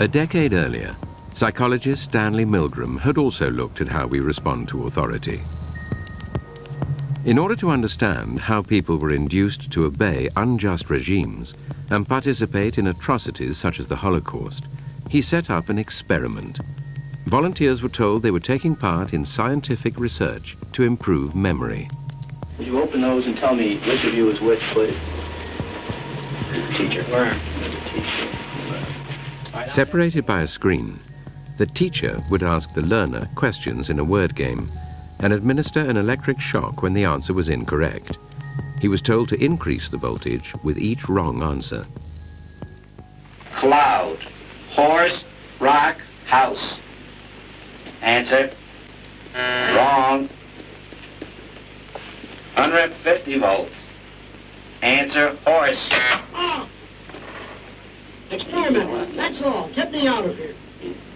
A decade earlier, psychologist Stanley Milgram had also looked at how we respond to authority. In order to understand how people were induced to obey unjust regimes and participate in atrocities such as the Holocaust, he set up an experiment. Volunteers were told they were taking part in scientific research to improve memory. Would you open those and tell me which of you is which, please? Teacher. Where? Teacher. Separated by a screen, the teacher would ask the learner questions in a word game and administer an electric shock when the answer was incorrect. He was told to increase the voltage with each wrong answer. Cloud, horse, rock, house. Answer. Wrong. 150 volts. Answer, horse. Oh. Experiment, that's all. Get me out of here.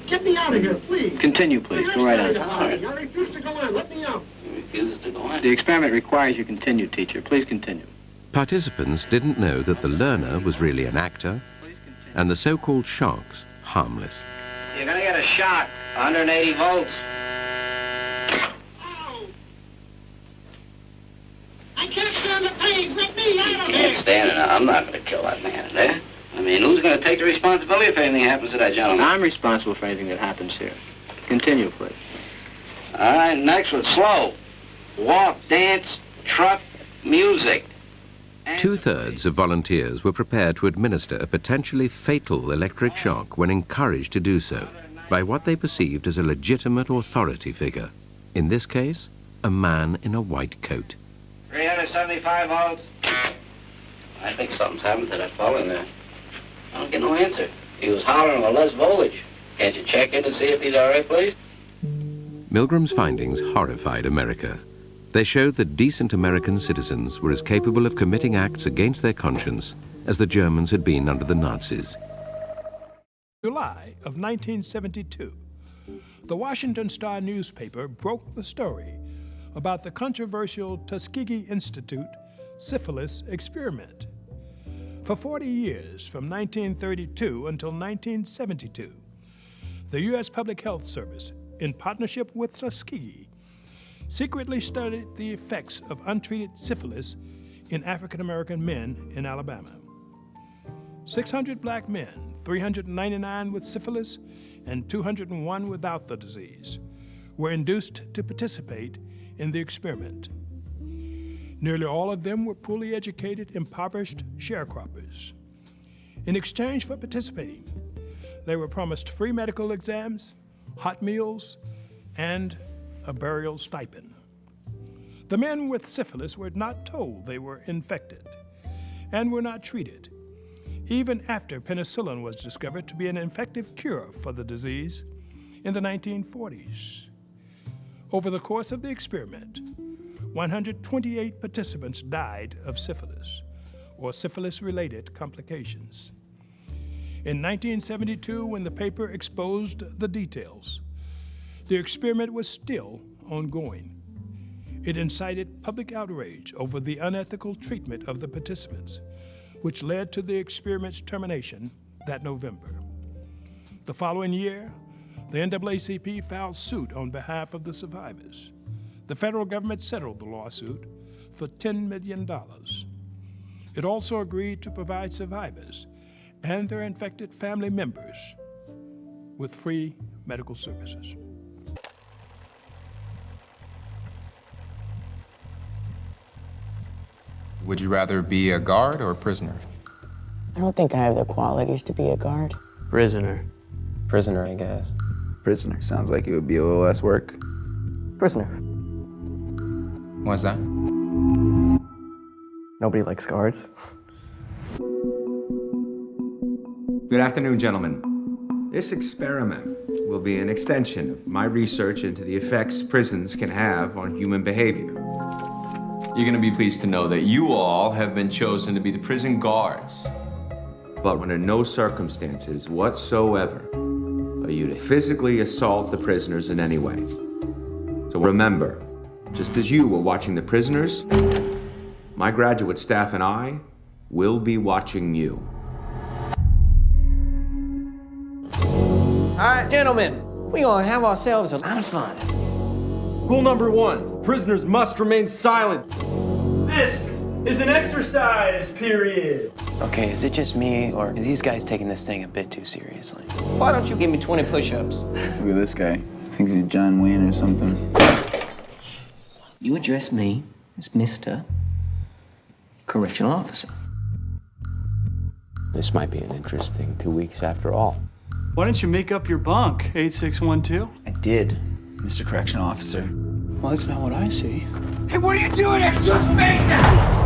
Get me out of here, please. Continue, please. Go right on. I refuse to go on. Let me out. He refuses to go on. The experiment requires you continue, teacher. Please continue. Participants didn't know that the learner was really an actor and the so-called shocks harmless. You're gonna get a shock. 180 volts. Oh. I can't stand the pain. Let me out of Can't here. stand it. I'm not gonna kill that man there. I mean, who's gonna take the responsibility if anything happens to that gentleman? I'm responsible for anything that happens here. Continue, please. All right, next one. Slow. Walk, dance, truck, music. Two-thirds of volunteers were prepared to administer a potentially fatal electric shock when encouraged to do so by what they perceived as a legitimate authority figure. In this case, a man in a white coat. 375 volts. I think something's happened to that fellow in there. I don't get no answer. He was hollering with less voltage. Can't you check in to see if he's all right, please? Milgram's findings horrified America. They showed that decent American citizens were as capable of committing acts against their conscience as the Germans had been under the Nazis. July of 1972, the Washington Star newspaper broke the story about the controversial Tuskegee Institute syphilis experiment. For 40 years, from 1932 until 1972, the U.S. Public Health Service, in partnership with Tuskegee, secretly studied the effects of untreated syphilis in African-American men in Alabama. 600 black men, 399 with syphilis and 201 without the disease, were induced to participate in the experiment. Nearly all of them were poorly educated, impoverished sharecroppers. In exchange for participating, they were promised free medical exams, hot meals, and a burial stipend. The men with syphilis were not told they were infected and were not treated, even after penicillin was discovered to be an effective cure for the disease in the 1940s. Over the course of the experiment, 128 participants died of syphilis or syphilis-related complications. In 1972, when the paper exposed the details, the experiment was still ongoing. It incited public outrage over the unethical treatment of the participants, which led to the experiment's termination that November. The following year, the NAACP filed suit on behalf of the survivors. The federal government settled the lawsuit for $10 million. It also agreed to provide survivors and their infected family members with free medical services. Would you rather be a guard or a prisoner? I don't think I have the qualities to be a guard. Prisoner. Prisoner, I guess. Prisoner. Sounds like it would be a little less work. Prisoner. Why's that? Nobody likes guards. Good afternoon, gentlemen. This experiment will be an extension of my research into the effects prisons can have on human behavior. You're going to be pleased to know that you all have been chosen to be the prison guards. But under no circumstances whatsoever are you to physically assault the prisoners in any way. So remember, just as you were watching the prisoners, my graduate staff and I will be watching you. right, gentlemen, we gonna have ourselves a lot of fun. Rule number 1, prisoners must remain silent. This is an exercise period. Okay, is it just me, or are these guys taking this thing a bit too seriously? Why don't you give me 20 push-ups? Look at this guy. Thinks he's John Wayne or something. You address me as Mr. Correctional Officer. This might be an interesting 2 weeks after all. Why don't you make up your bunk, 8612? I did, Mr. Correctional Officer. Well, that's not what I see. Hey, what are you doing? I just made that!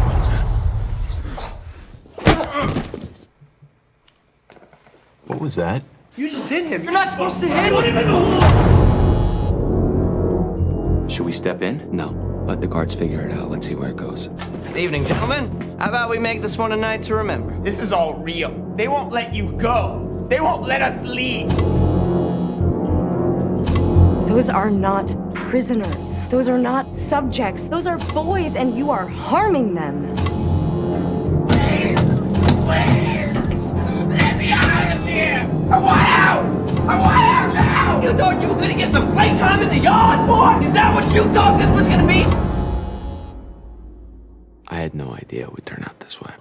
What was that? You just hit him. You're not supposed to hit him. Should we step in? No, let the guards figure it out. Let's see where it goes. Good evening, gentlemen. How about we make this one a night to remember? This is all real. They won't let you go. They won't let us leave. Those are not prisoners. Those are not subjects. Those are boys, and you are harming them. Please! Let me out of here! I want out! I want out now! You thought you were gonna get some playtime in the yard, boy? Is that what you thought this was gonna be? I had no idea it would turn out this way.